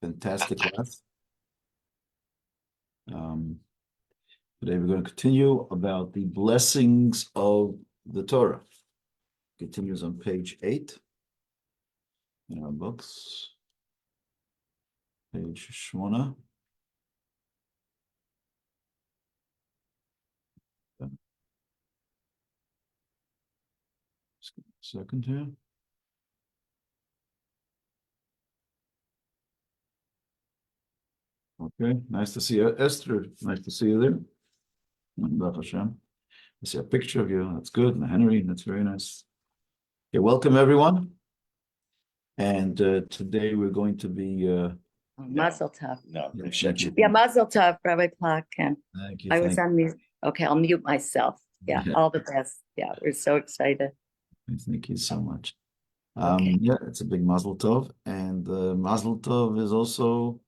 Fantastic class. Today we're going to continue about the blessings of the Torah. Continues on page 8 in our books. Page Shmona. Just give me a second here. Okay, nice to see you, Esther. Nice to see you there. Baruch Hashem. I see a picture of you. That's good. And Henry, that's very nice. Okay, welcome everyone. And today we're going to be Mazel tov. No, Yeah, Mazel tov, Rabbi Plotkin. Thank you. I was on mute. Okay, I'll mute myself. Yeah, Yeah. all the best. Yeah, we're so excited. Thank you so much. Okay. Yeah, it's a big Mazel Tov, and Mazel Tov is also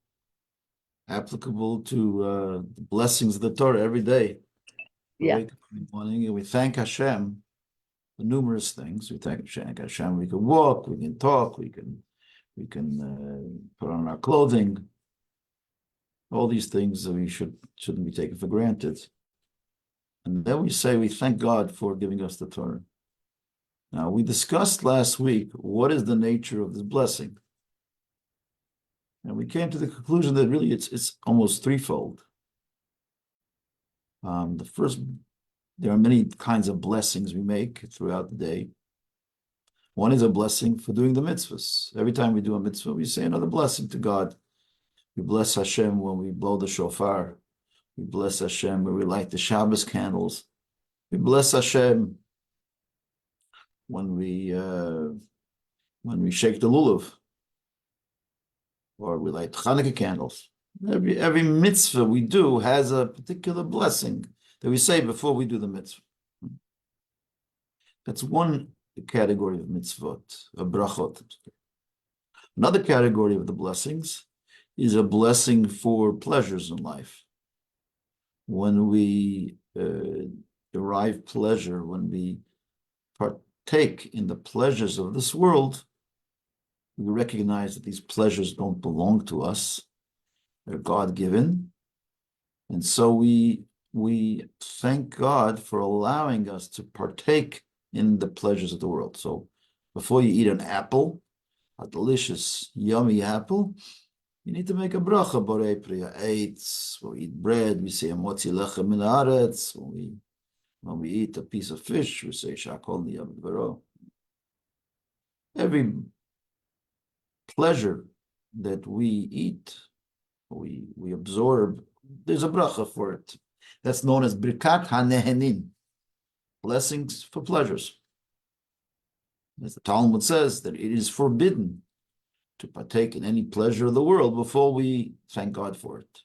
applicable to the blessings of the Torah every day. We Yeah. wake up in the morning and we thank Hashem for numerous things. We thank Hashem. We can walk, we can talk, we can put on our clothing. All these things that we shouldn't be taken for granted. And then we say we thank God for giving us the Torah. Now, we discussed last week what is the nature of this blessing. And we came to the conclusion that really it's almost threefold. The first, there are many kinds of blessings we make throughout the day. One is a blessing for doing the mitzvahs. Every time we do a mitzvah, we say another blessing to God. We bless Hashem when we blow the shofar. We bless Hashem when we light the Shabbos candles. We bless Hashem when we shake the lulav, or we light Hanukkah candles. Every mitzvah we do has a particular blessing that we say before we do the mitzvah. That's one category of mitzvot, of brachot. Another category of the blessings is a blessing for pleasures in life. When we derive pleasure, when we partake in the pleasures of this world, we recognize that these pleasures don't belong to us. They're God-given. And so we thank God for allowing us to partake in the pleasures of the world. So before you eat an apple, a delicious, yummy apple, you need to make a bracha, borei priya eitz. When we eat bread, we say, Amotzi lechem min haaretz. When we eat a piece of fish, we say, Shakol niyam dvaro. Every pleasure that we eat, we absorb, there's a bracha for it. That's known as birkat hanehenin, blessings for pleasures. As the Talmud says, that it is forbidden to partake in any pleasure of the world before we thank God for it.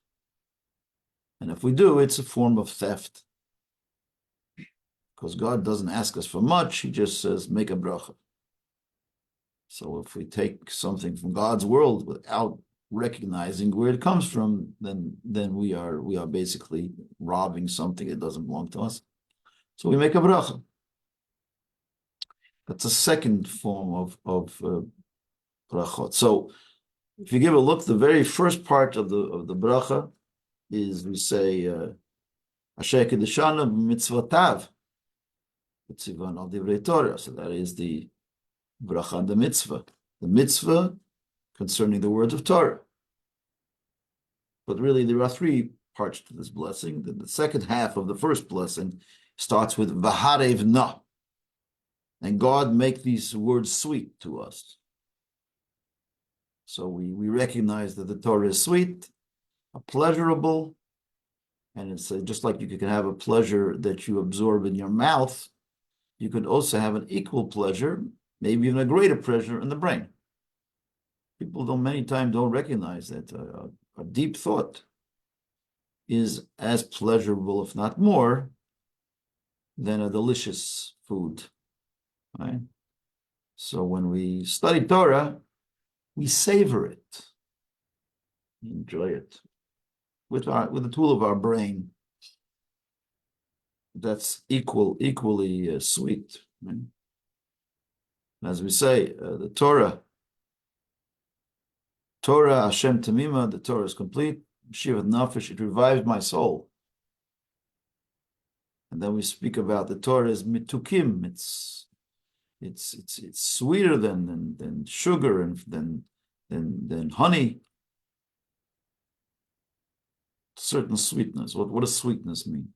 And if we do, it's a form of theft. Because God doesn't ask us for much, He just says, make a bracha. So if we take something from God's world without recognizing where it comes from, then we are basically robbing something that doesn't belong to us. So we make a bracha. That's a second form of brachot. So if you give a look, the very first part of the bracha is we say Asher kedeshanu b'mitzvotav v'tzivan al divrei Torah. So that is the bracha on the mitzvah concerning the words of Torah. But really, there are three parts to this blessing. The second half of the first blessing starts with v'harev na, and God make these words sweet to us. So we recognize that the Torah is sweet, pleasurable, and it's just like you can have a pleasure that you absorb in your mouth, you could also have an equal pleasure, maybe even a greater pleasure in the brain. People many times don't recognize that a deep thought is as pleasurable, if not more, than a delicious food. Right? So when we study Torah, we savor it, enjoy it with the tool of our brain. That's equally sweet. Right? As we say, the Torah Torah Hashem Tamima, the Torah is complete. Shivat Nafesh, it revives my soul. And then we speak about the Torah as mitukim. It's sweeter than sugar and than honey. Certain sweetness. What does sweetness mean?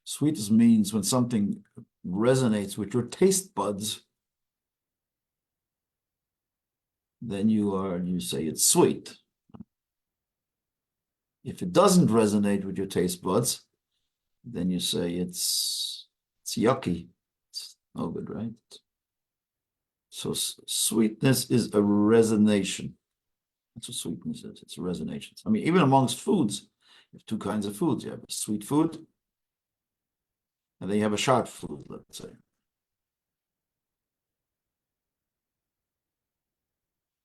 Sweetness means when something resonates with your taste buds, then you say it's sweet. If it doesn't resonate with your taste buds, then you say it's yucky. It's no good, right? So sweetness is a resonation. That's what sweetness is. It's a resonation. I mean, even amongst foods, you have two kinds of foods. You have a sweet food, and then you have a sharp food, let's say.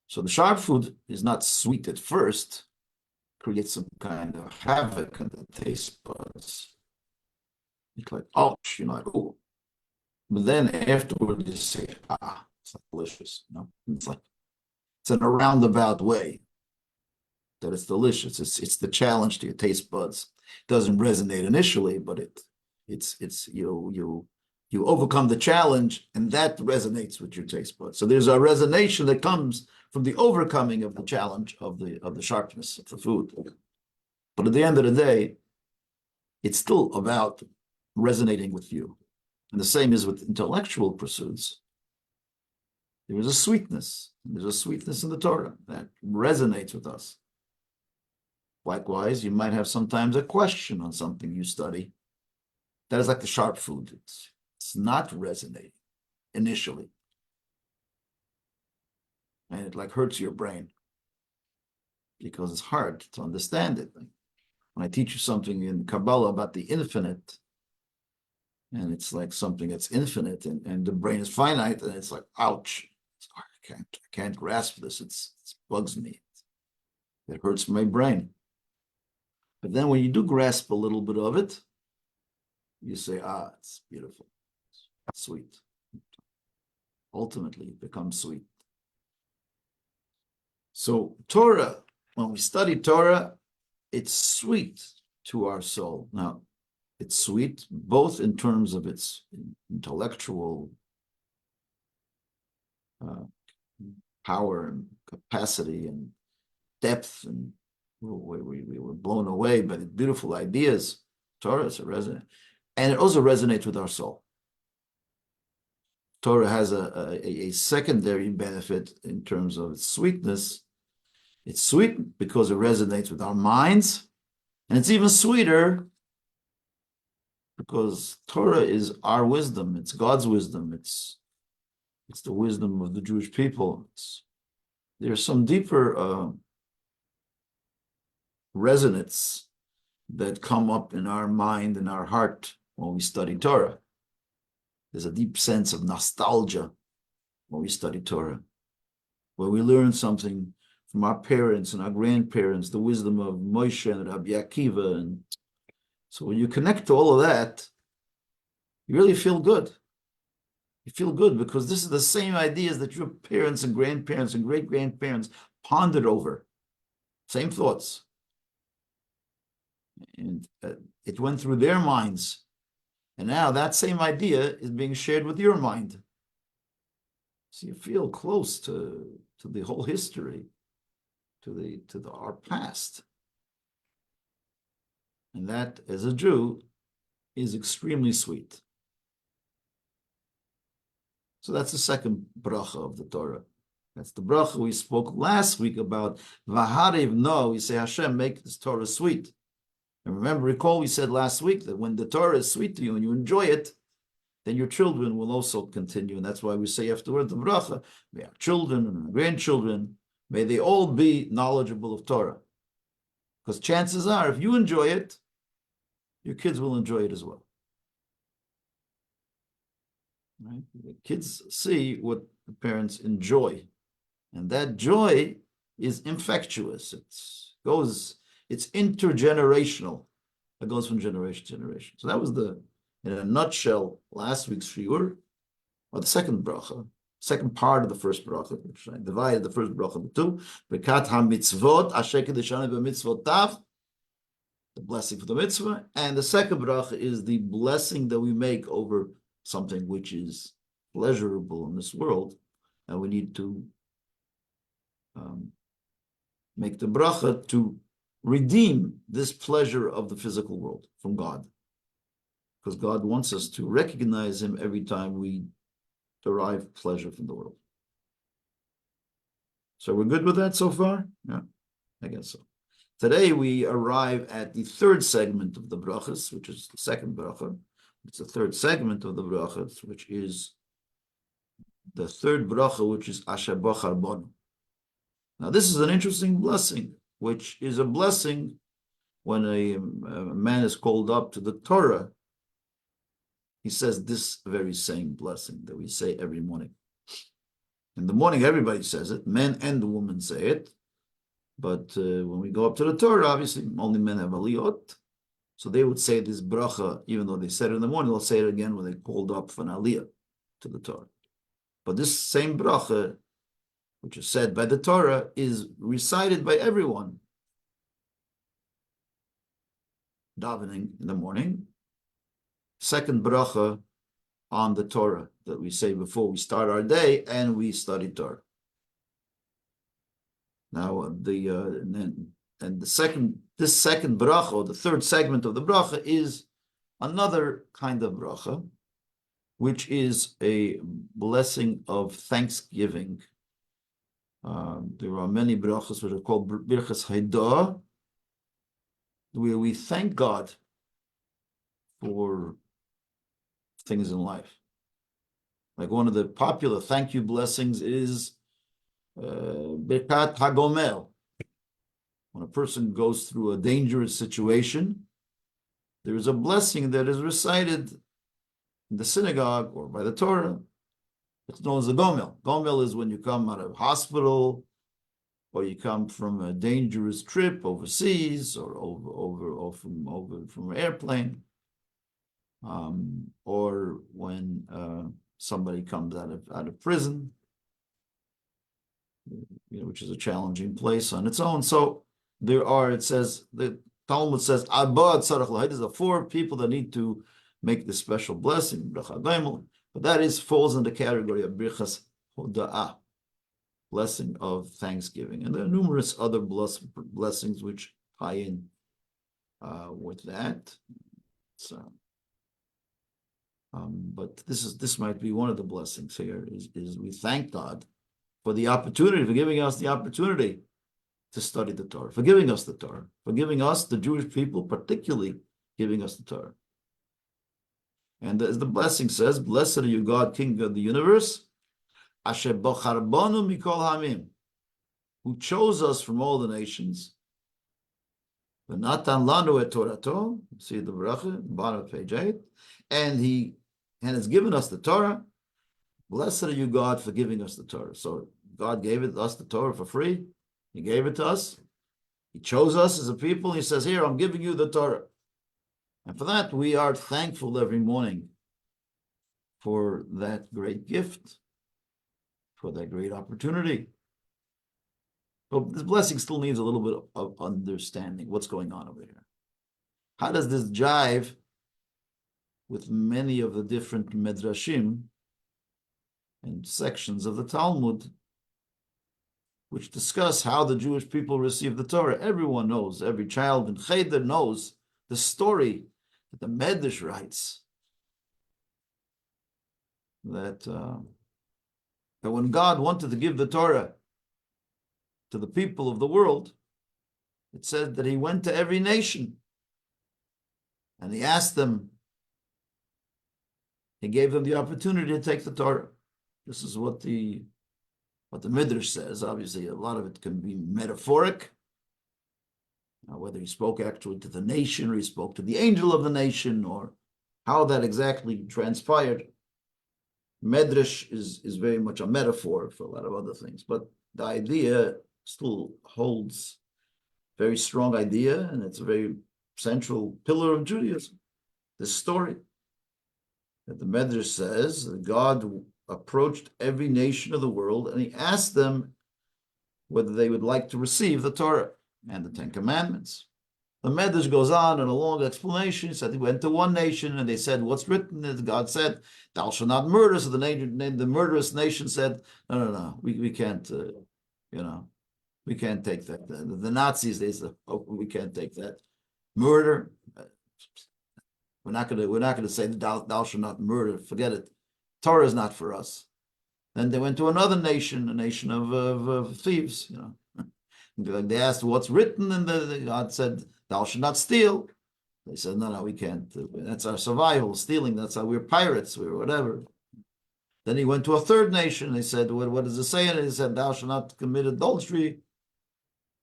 So the sharp food is not sweet at first, creates some kind of havoc in the taste buds. It's like, ouch, oh. But then afterward, you say, it's like delicious. It's like, it's in a roundabout way that it's delicious. It's the challenge to your taste buds. It doesn't resonate initially, but it's you overcome the challenge, and that resonates with your taste buds. So there's a resonation that comes from the overcoming of the challenge of the sharpness of the food. But at the end of the day, it's still about resonating with you. And the same is with intellectual pursuits. There is a sweetness. There's a sweetness in the Torah that resonates with us. Likewise, you might have sometimes a question on something you study. That is like the sharp food. It's not resonating initially. And it like hurts your brain because it's hard to understand it. When I teach you something in Kabbalah about the infinite, and it's like something that's infinite, and the brain is finite, and it's like, ouch, I can't grasp this. It bugs me. It hurts my brain. But then when you do grasp a little bit of it, you say, it's beautiful, it's sweet. Ultimately, it becomes sweet. So Torah, when we study Torah, it's sweet to our soul. Now, it's sweet both in terms of its intellectual power and capacity and depth, and we were blown away by the beautiful ideas. Torah is a resonant, and it also resonates with our soul. Torah has a secondary benefit in terms of its sweetness. It's sweet because it resonates with our minds, and it's even sweeter because Torah is our wisdom. It's God's wisdom. It's the wisdom of the Jewish people. There's some deeper resonance that come up in our mind and our heart when we study Torah. There's a deep sense of nostalgia when we study Torah, where we learn something from our parents and our grandparents, the wisdom of Moshe and Rabbi Akiva. And so when you connect to all of that, you really feel good. You feel good because this is the same ideas that your parents and grandparents and great-grandparents pondered over. Same thoughts. And it went through their minds. And now that same idea is being shared with your mind. So you feel close to the whole history, to our past. And that, as a Jew, is extremely sweet. So that's the second bracha of the Torah. That's the bracha we spoke last week about. V'hariv no, we say, Hashem, make this Torah sweet. And recall we said last week that when the Torah is sweet to you and you enjoy it, then your children will also continue. And that's why we say afterward the bracha, may our children and our grandchildren, may they all be knowledgeable of Torah. Because chances are, if you enjoy it, your kids will enjoy it as well. Right? The kids see what the parents enjoy. And that joy is infectious. It's intergenerational. It goes from generation to generation. So that was in a nutshell, last week's shiur, or the second bracha. second part of the first bracha, which I divided the first bracha into two. Birkat ha-mitzvot, asher kedeshanu b'mitzvotav, the blessing for the mitzvah. And the second bracha is the blessing that we make over something which is pleasurable in this world. And we need to make the bracha to redeem this pleasure of the physical world from God. Because God wants us to recognize him every time we derive pleasure from the world. So we're good with that so far? Yeah, I guess so. Today we arrive at the third segment of the brachas, which is the second bracha. It's the third segment of the brachas, which is the third bracha, which is Asher Bachar Bonu. Now this is an interesting blessing, which is a blessing when a man is called up to the Torah. He says this very same blessing that we say every morning. In the morning, everybody says it, men and the women say it. But when we go up to the Torah, obviously only men have aliyot. So they would say this bracha, even though they said it in the morning, they'll say it again when they called up for an aliyah to the Torah. But this same bracha, which is said by the Torah, is recited by everyone. Davening in the morning. Second bracha on the Torah that we say before we start our day and we study Torah. Now this second bracha, or the third segment of the bracha, is another kind of bracha, which is a blessing of thanksgiving. There are many brachas which are called birchas haidah, where we thank God for things in life. Like one of the popular thank you blessings is Birkat Hagomel. When a person goes through a dangerous situation, there is a blessing that is recited in the synagogue or by the Torah. It's known as the Gomel. Gomel is when you come out of hospital, or you come from a dangerous trip overseas, or from an airplane, or when somebody comes out of prison, which is a challenging place on its own. So it says, the Talmud says, there's 4 people that need to make this special blessing, but that falls in the category of birchas hoda'ah, blessing of thanksgiving. And there are numerous other blessings which tie in with that. So, but this might be one of the blessings here, is we thank God for the opportunity, for giving us the opportunity to study the Torah, for giving us the Torah, for giving us, the Jewish people, particularly giving us the Torah. And as the blessing says, blessed are you, God, King of the universe, Asher Bachar Bonu Mikol Hamim, who chose us from all the nations. V'natan lanu et Torato, see the bracha, bottom of page 8, and has given us the Torah. Blessed are you, God, for giving us the Torah. So God gave us the Torah for free. He gave it to us. He chose us as a people. He says, here, I'm giving you the Torah. And for that, we are thankful every morning for that great gift, for that great opportunity. But this blessing still needs a little bit of understanding what's going on over here. How does this jive with many of the different medrashim and sections of the Talmud which discuss how the Jewish people received the Torah? Everyone knows, every child in Cheder knows the story that the Medrash writes, that when God wanted to give the Torah to the people of the world, it said that he went to every nation and he asked them, he gave them the opportunity to take the Torah. This is what the Midrash says. Obviously, a lot of it can be metaphoric. Whether he spoke actually to the nation, or he spoke to the angel of the nation, or how that exactly transpired. Medrash is very much a metaphor for a lot of other things, but the idea still holds very strong idea, and it's a very central pillar of Judaism. This story that the Medrash says that God approached every nation of the world, and he asked them whether they would like to receive the Torah and the Ten Commandments. The Medrash goes on in a long explanation. He said he went to one nation and they said, what's written is God said, thou shalt not murder. So the murderous nation said, no, we can't, we can't take that. The Nazis, they said, oh, we can't take that. Murder. We're not gonna say thou shalt not murder. Forget it. Torah is not for us. Then they went to another nation, a nation of thieves. They asked what's written, and God said, thou shalt not steal. They said, no, we can't. That's our survival, stealing. That's how we're pirates, we're whatever. Then he went to a third nation. They said, what does it say? And he said, thou shalt not commit adultery.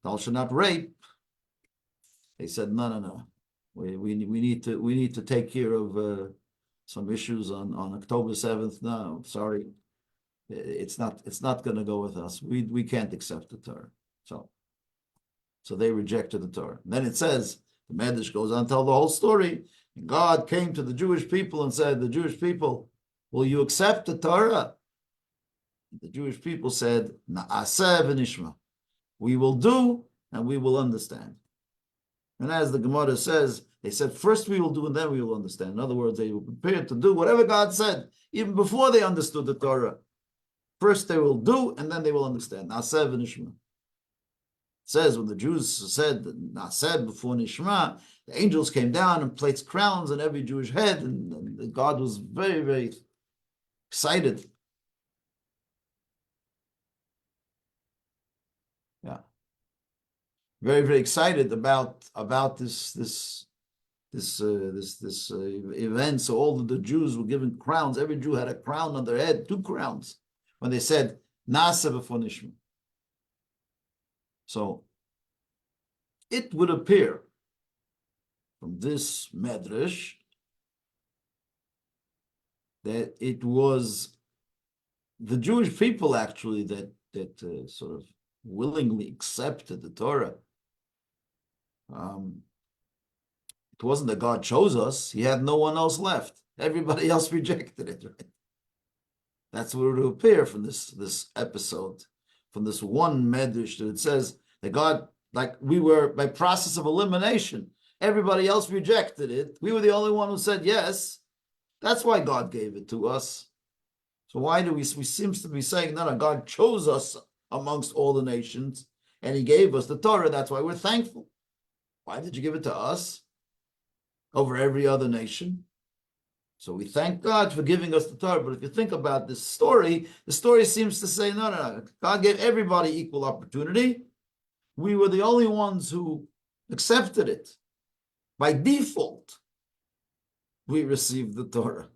Thou shalt not rape. They said, no. We need to take care of some issues on October 7th. No, sorry. It's not going to go with us. We can't accept the Torah. So they rejected the Torah. And then it says, the Medrash goes on to tell the whole story. And God came to the Jewish people and said, the Jewish people, will you accept the Torah? The Jewish people said, Na'aseh v'nishma. We will do and we will understand. And as the Gemara says, they said, first we will do and then we will understand. In other words, they were prepared to do whatever God said, even before they understood the Torah. First they will do and then they will understand. Na'aseh v'nishma. It says when the Jews said Na'aseh before Nishma, the angels came down and placed crowns on every Jewish head, and God was very, very excited. Yeah, very, very excited about this event. So all of the Jews were given crowns. Every Jew had a crown on their head, 2 crowns, when they said Na'aseh before Nishma. So it would appear from this medrash that it was the Jewish people actually that sort of willingly accepted the Torah. It wasn't that God chose us; He had no one else left. Everybody else rejected it. Right? That's what it would appear from this episode, from this one medrash that it says that God, like we were by process of elimination, everybody else rejected it. We were the only one who said yes. That's why God gave it to us. So why do we seem to be saying, no, God chose us amongst all the nations and He gave us the Torah. That's why we're thankful. Why did you give it to us over every other nation? So we thank God for giving us the Torah. But if you think about this story, the story seems to say, no. God gave everybody equal opportunity. We were the only ones who accepted it. By default, we received the Torah.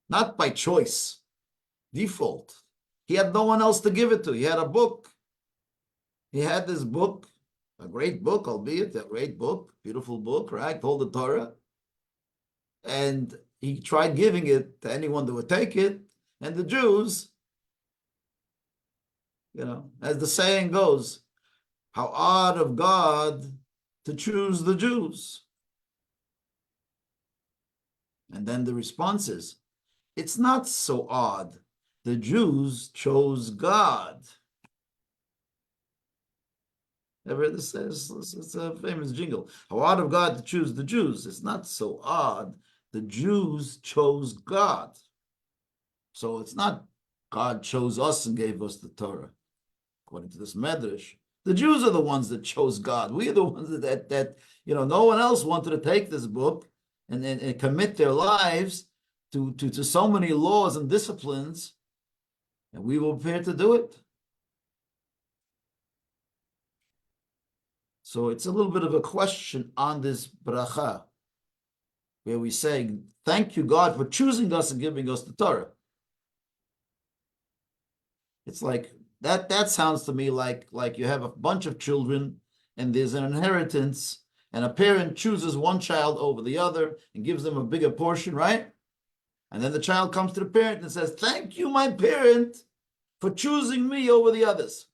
Not by choice. Default. He had no one else to give it to. He had a book. He had this book, a great book, albeit a great book, beautiful book, right? Called the Torah. And he tried giving it to anyone that would take it. And the Jews, as the saying goes, how odd of God to choose the Jews. And then the response is, it's not so odd. The Jews chose God. Ever heard this? It's a famous jingle. How odd of God to choose the Jews. It's not so odd. The Jews chose God. So it's not God chose us and gave us the Torah. According to this medrash, the Jews are the ones that chose God. We are the ones that no one else wanted to take this book and commit their lives to so many laws and disciplines, and we were prepared to do it. So it's a little bit of a question on this bracha, where we say, thank you, God, for choosing us and giving us the Torah. It's like, that sounds to me like you have a bunch of children and there's an inheritance and a parent chooses one child over the other and gives them a bigger portion, right? And then the child comes to the parent and says, thank you, my parent, for choosing me over the others.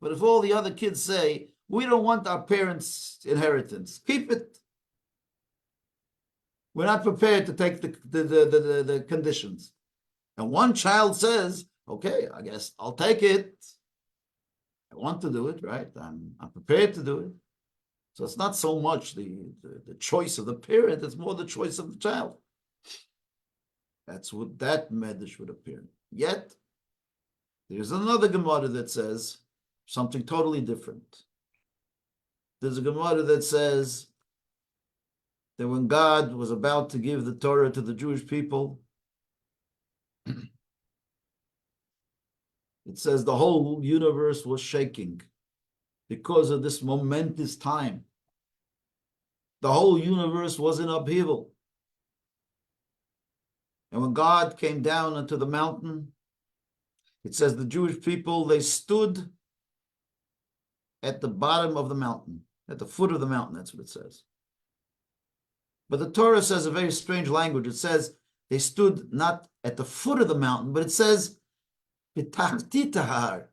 But if all the other kids say, we don't want our parents' inheritance, keep it. We're not prepared to take the conditions. And one child says, okay, I guess I'll take it. I want to do it, right? I'm prepared to do it. So it's not so much the choice of the parent, it's more the choice of the child. That's what that medrash would appear. Yet, there's another Gemara that says something totally different. There's a Gemara that says that when God was about to give the Torah to the Jewish people, it says the whole universe was shaking because of this momentous time. The whole universe was in upheaval. And when God came down into the mountain, it says the Jewish people, they stood at the bottom of the mountain, at the foot of the mountain, that's what it says. But the Torah says a very strange language. It says they stood not at the foot of the mountain, but it says B'tachtitahar,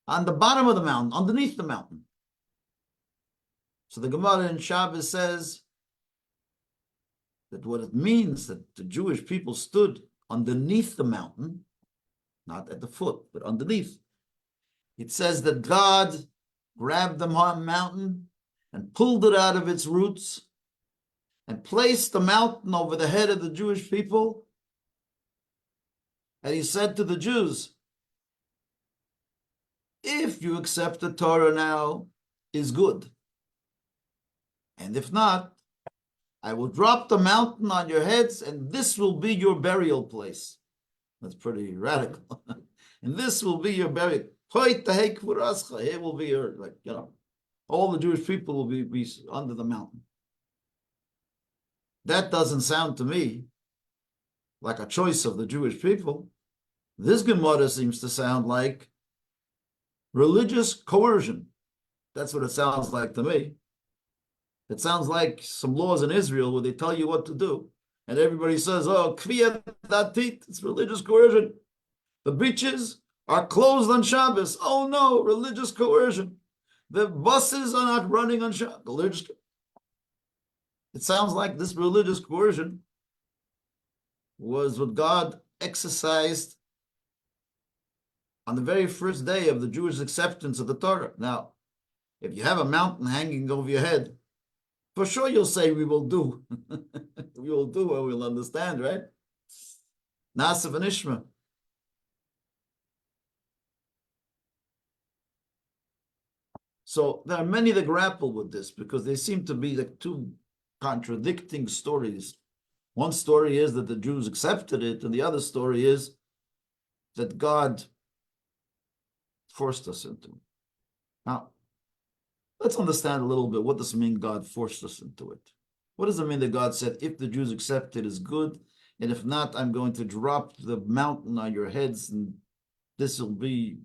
on the bottom of the mountain, underneath the mountain. So the Gemara in Shabbos says that what it means that the Jewish people stood underneath the mountain, not at the foot, but underneath. It says that God grabbed the mountain and pulled it out of its roots and placed the mountain over the head of the Jewish people. And he said to the Jews, if you accept the Torah now, is good. And if not, I will drop the mountain on your heads, and this will be your burial place. That's pretty radical. And this will be your burial. Here will be your, all the Jewish people will be under the mountain. That doesn't sound to me like a choice of the Jewish people. This Gemara seems to sound like religious coercion. That's what it sounds like to me. It sounds like some laws in Israel where they tell you what to do, and everybody says, oh, kviyat datit, it's religious coercion. The beaches are closed on Shabbos. Oh no, religious coercion. The buses are not running on Shabbos. It sounds like this religious coercion was what God exercised on the very first day of the Jewish acceptance of the Torah. Now, if you have a mountain hanging over your head, for sure you'll say, we will do. We will do and we'll understand, right? Nasif and Ishma. So there are many that grapple with this because they seem to be like two contradicting stories. One story is that the Jews accepted it, and the other story is that God forced us into it. Now, let's understand a little bit what does it mean God forced us into it. What does it mean that God said, if the Jews accept it, is good, and if not, I'm going to drop the mountain on your heads, and this will be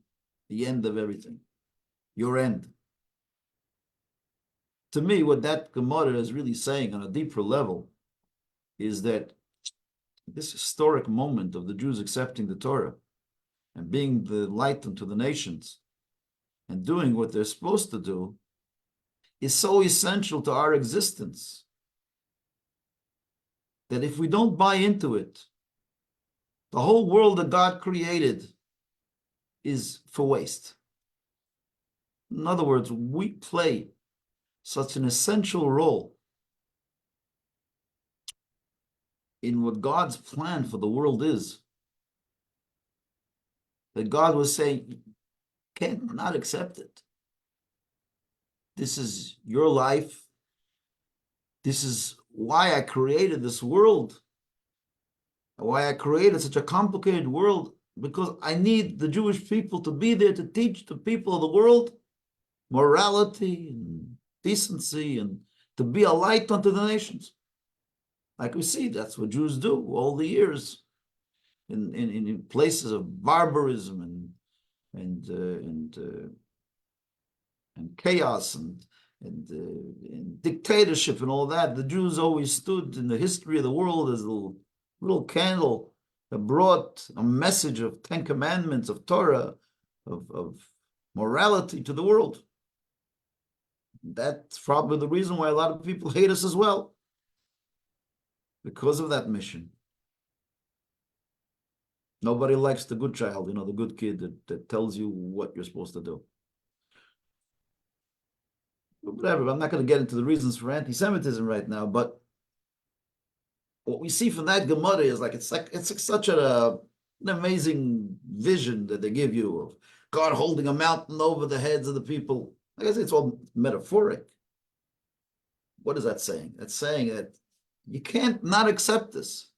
the end of everything, your end. To me, what that Gemara is really saying on a deeper level is that this historic moment of the Jews accepting the Torah and being the light unto the nations and doing what they're supposed to do is so essential to our existence that if we don't buy into it, the whole world that God created is for waste. In other words, we play such an essential role in what God's plan for the world is, that God was saying, you can't not accept it. This is your life. This is why I created this world, why I created such a complicated world, because I need the Jewish people to be there to teach the people of the world morality and decency and to be a light unto the nations. Like we see, that's what Jews do all the years in places of barbarism and chaos and dictatorship and all that. The Jews always stood in the history of the world as a little candle that brought a message of 10 Commandments, of Torah, of morality to the world. That's probably the reason why a lot of people hate us as well, because of that mission. Nobody likes the good child, the good kid that tells you what you're supposed to do. Whatever, I'm not going to get into the reasons for anti-Semitism right now, but what we see from that Gemara is it's such an amazing vision that they give you of God holding a mountain over the heads of the people. Like I say, it's all metaphoric. What is that saying? That's saying that you can't not accept this.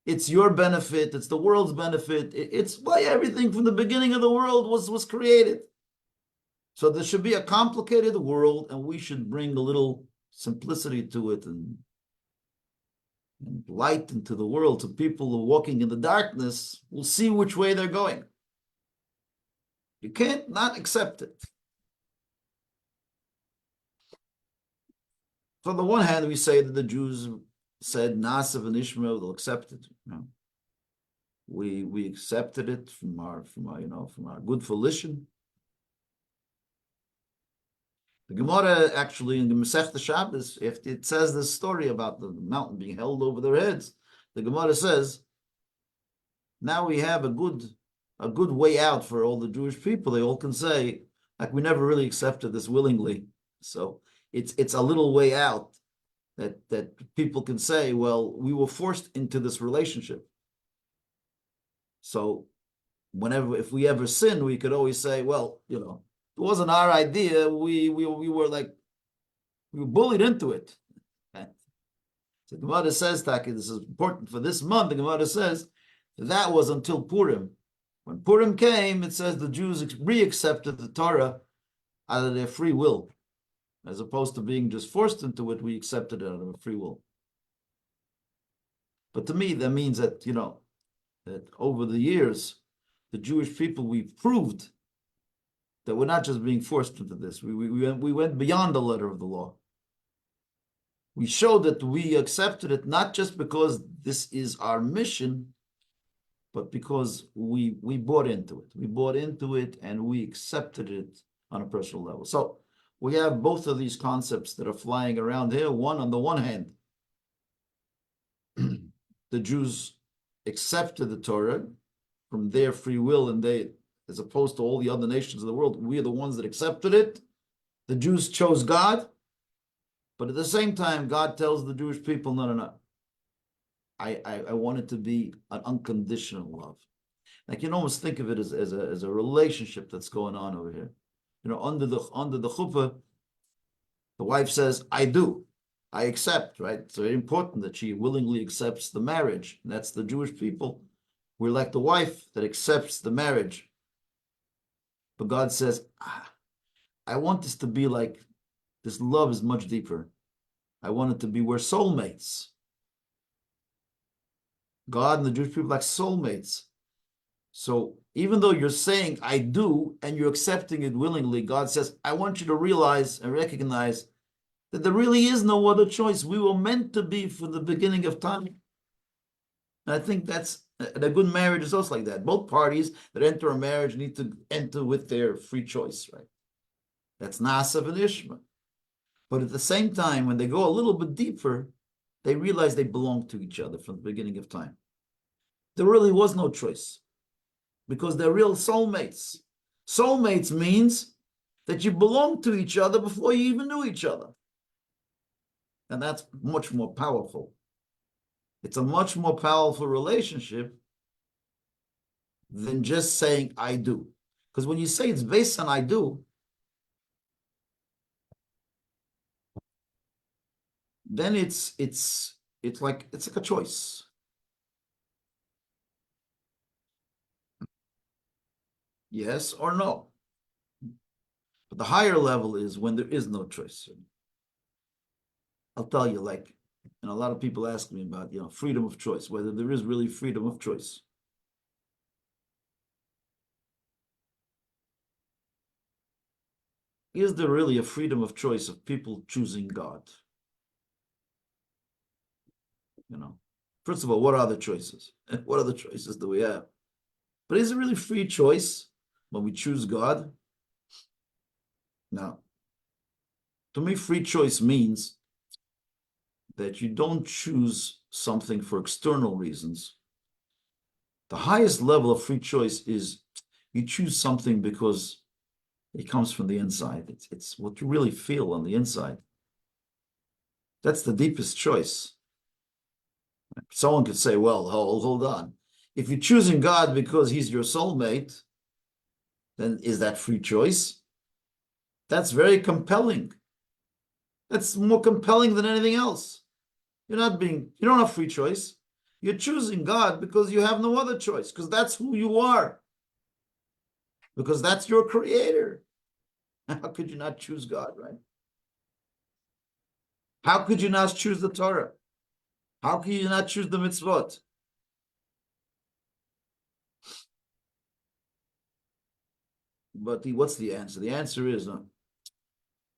It's your benefit. It's the world's benefit. It's why everything from the beginning of the world was created. So there should be a complicated world, and we should bring a little simplicity to it and light into the world, so people who are walking in the darkness will see which way they're going. You can't not accept it. So on the one hand, we say that the Jews said Nasav and Ishmael will accept it. We accepted it from our good volition. The Gemara actually in the Masechta Shabbos, if it says this story about the mountain being held over their heads, the Gemara says, now we have a good way out for all the Jewish people. They all can say, like, we never really accepted this willingly. So it's a little way out that people can say, well, we were forced into this relationship. So if we ever sin, we could always say, well, it wasn't our idea. We were bullied into it. So the Gemara says, Taki, this is important for this month. The Gemara says that was until Purim. When Purim came, it says the Jews re-accepted the Torah out of their free will, as opposed to being just forced into it. We accepted it out of free will. But to me, that means that that over the years, the Jewish people, we've proved that we're not just being forced into this. We went beyond the letter of the law. We showed that we accepted it not just because this is our mission, but because we bought into it. We bought into it and we accepted it on a personal level. So we have both of these concepts that are flying around here. One, on the one hand, the Jews accepted the Torah from their free will, and they, as opposed to all the other nations of the world, we are the ones that accepted it. The Jews chose God, but at the same time, God tells the Jewish people, no. I want it to be an unconditional love. Like, you can almost think of it as a relationship that's going on over here. Under the chuppah, the wife says, I do. I accept, right? It's very important that she willingly accepts the marriage. And that's the Jewish people. We're like the wife that accepts the marriage. But God says, I want this to be like, this love is much deeper. I want it to be we're soulmates. God and the Jewish people are like soulmates. So even though you're saying I do and you're accepting it willingly, God says, I want you to realize and recognize that there really is no other choice. We were meant to be from the beginning of time. And I think that's a good marriage is also like that. Both parties that enter a marriage need to enter with their free choice, right? That's Nasav and Ishmael. But at the same time, when they go a little bit deeper, they realize they belong to each other from the beginning of time. There really was no choice because they're real soulmates. Soulmates means that you belong to each other before you even knew each other. And that's much more powerful. It's a much more powerful relationship than just saying I do. Because when you say it's based on I do, then it's like a choice. Yes or no. But the higher level is when there is no choice. I'll tell you, a lot of people ask me about, freedom of choice, whether there is really freedom of choice. Is there really a freedom of choice of people choosing God? First of all, what are the choices? What other choices do we have? But is it really free choice when we choose God? No. To me, free choice means that you don't choose something for external reasons, The highest level of free choice is you choose something because it comes from the inside. It's what you really feel on the inside. That's the deepest choice. Someone could say, well, hold on. If you're choosing God because he's your soulmate, then is that free choice? That's very compelling. That's more compelling than anything else. You don't have free choice. You're choosing God because you have no other choice, because that's who you are. Because that's your creator. How could you not choose God, right? How could you not choose the Torah? How can you not choose the mitzvot? But what's the answer? The answer is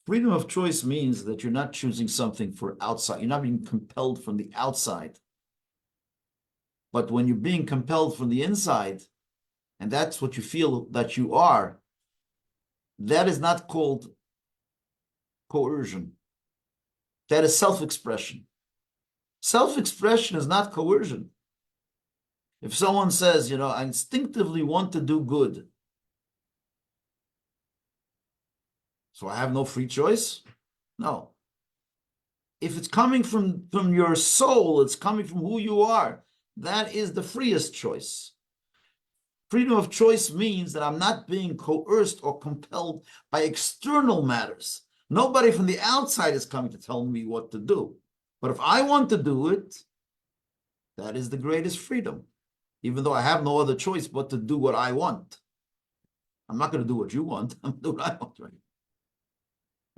freedom of choice means that you're not choosing something for outside. You're not being compelled from the outside. But when you're being compelled from the inside, and that's what you feel that you are, that is not called coercion. That is self-expression. Self-expression is not coercion. If someone says, I instinctively want to do good, so I have no free choice? No. If it's coming from your soul, it's coming from who you are, that is the freest choice. Freedom of choice means that I'm not being coerced or compelled by external matters. Nobody from the outside is coming to tell me what to do. But if I want to do it, that is the greatest freedom, even though I have no other choice but to do what I want. I'm not going to do what you want. I'm going to do what I want, right?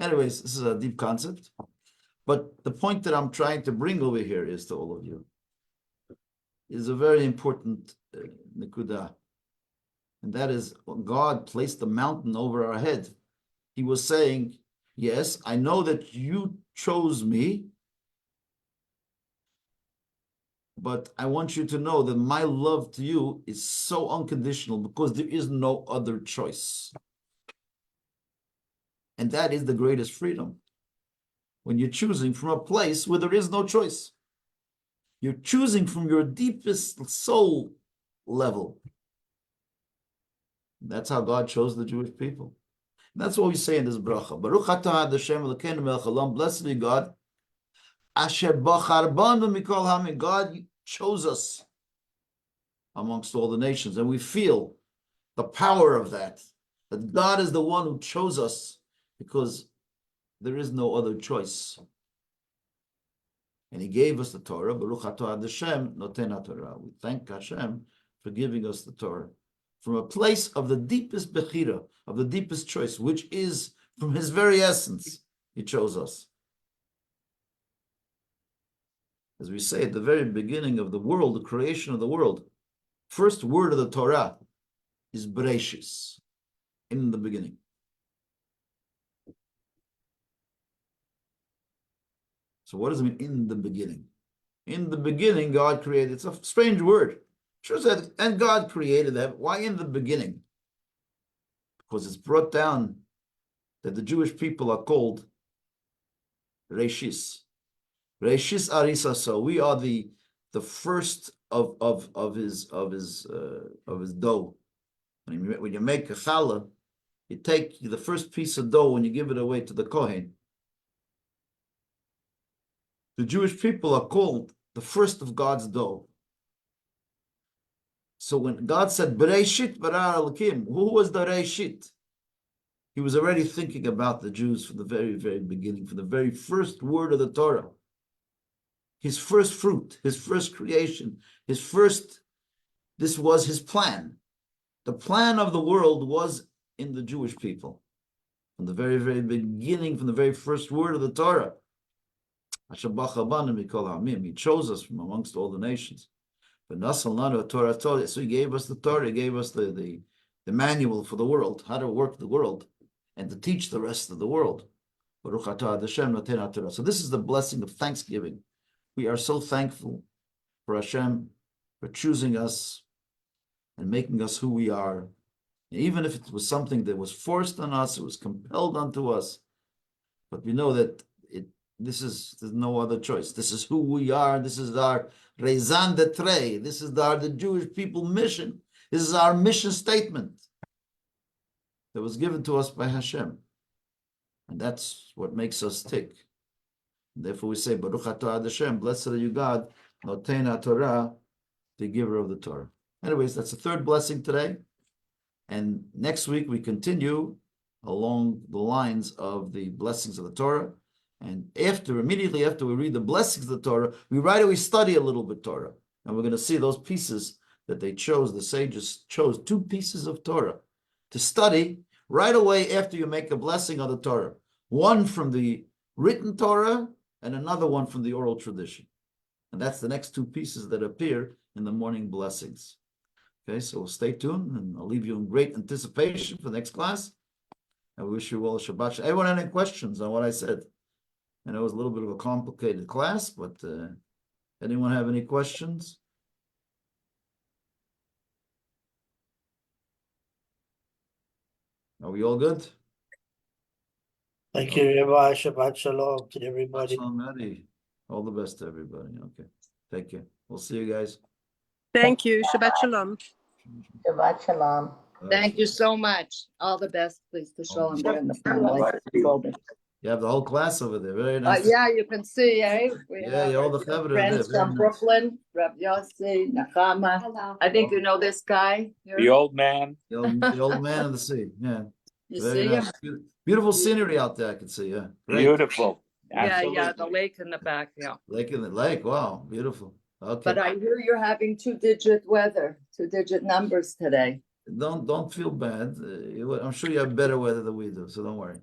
Anyways, this is a deep concept. But the point that I'm trying to bring over here is to all of you is a very important nikudah. And that is, when God placed the mountain over our head, he was saying, yes, I know that you chose me, but I want you to know that my love to you is so unconditional because there is no other choice. And that is the greatest freedom. When you're choosing from a place where there is no choice. You're choosing from your deepest soul level. That's how God chose the Jewish people. And that's what we say in this bracha. Baruch atah Hashem Elokeinu melech haolam. Blessed be God. Asher bachar banu mikol hamim. God chose us amongst all the nations. And we feel the power of that. That God is the one who chose us because there is no other choice. And he gave us the Torah. Baruch atah Hashem noten Torah. We thank Hashem for giving us the Torah from a place of the deepest bechira, of the deepest choice, which is from his very essence. He chose us. As we say at the very beginning of the world, the creation of the world, first word of the Torah is Bereshis, in the beginning. So what does it mean, in the beginning? In the beginning, God created. It's a strange word. Sure said, and God created that. Why in the beginning? Because it's brought down that the Jewish people are called Reshis. Reshis Arisa. So we are the first of his dough. When you make a challah, you take the first piece of dough and you give it away to the Kohen. The Jewish people are called the first of God's dough. So when God said, Bereshit bara Elokim, who was the Reshit? He was already thinking about the Jews from the very, very beginning, from the very first word of the Torah. His first fruit, his first creation, this was his plan. The plan of the world was in the Jewish people. From the very, very beginning, from the very first word of the Torah. He chose us from amongst all the nations. So he gave us the Torah, he gave us the manual for the world, how to work the world, and to teach the rest of the world. So this is the blessing of thanksgiving. We are so thankful for Hashem, for choosing us and making us who we are. Even if it was something that was forced on us, it was compelled onto us, but we know that there's no other choice. This is who we are. This is our raison d'etre. This is the Jewish people mission. This is our mission statement that was given to us by Hashem. And that's what makes us tick. Therefore we say, Baruch atah Ad Hashem, blessed are you God, Noten HaTorah, the giver of the Torah. Anyways, that's the third blessing today. And next week we continue along the lines of the blessings of the Torah. And immediately after we read the blessings of the Torah, we right away study a little bit Torah. And we're going to see those pieces that they chose, the sages chose 2 pieces of Torah to study right away after you make a blessing of the Torah. One from the written Torah and another one from the oral tradition. And that's the next 2 pieces that appear in the morning blessings. Okay, so stay tuned, and I'll leave you in great anticipation for the next class. I wish you all a Shabbat. Anyone have any questions on what I said? I know it was a little bit of a complicated class, but anyone have any questions? Are we all good? Thank you, Rabbi. Shabbat Shalom to everybody. Eddie. All the best to everybody. Okay. Take care. We'll see you guys. Thank you. Shabbat Shalom. Shabbat Shalom. Thank you so much. All the best, please, to Shalom there in the family. You have the whole class over there. Very nice. Yeah, you can see, eh? We have all the Chavra friends there. Very from nice. Brooklyn, Rabbi Yossi, Nachama. I think you know this guy. The old man. The old man of the sea. Yeah. You Very see nice. him? Beautiful scenery out there, I can see. Yeah. Great. Beautiful. Yeah, the lake in the back, yeah. Lake in the lake. Wow. Beautiful. Okay. But I hear you're having 2-digit weather, 2-digit numbers today. Don't feel bad. I'm sure you have better weather than we do, so don't worry.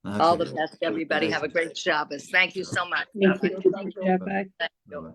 All the Okay. best, everybody. Have a great Shabbos. Thank you so much. Thank you. Thank you, Rabbi. Thank you. Bye-bye.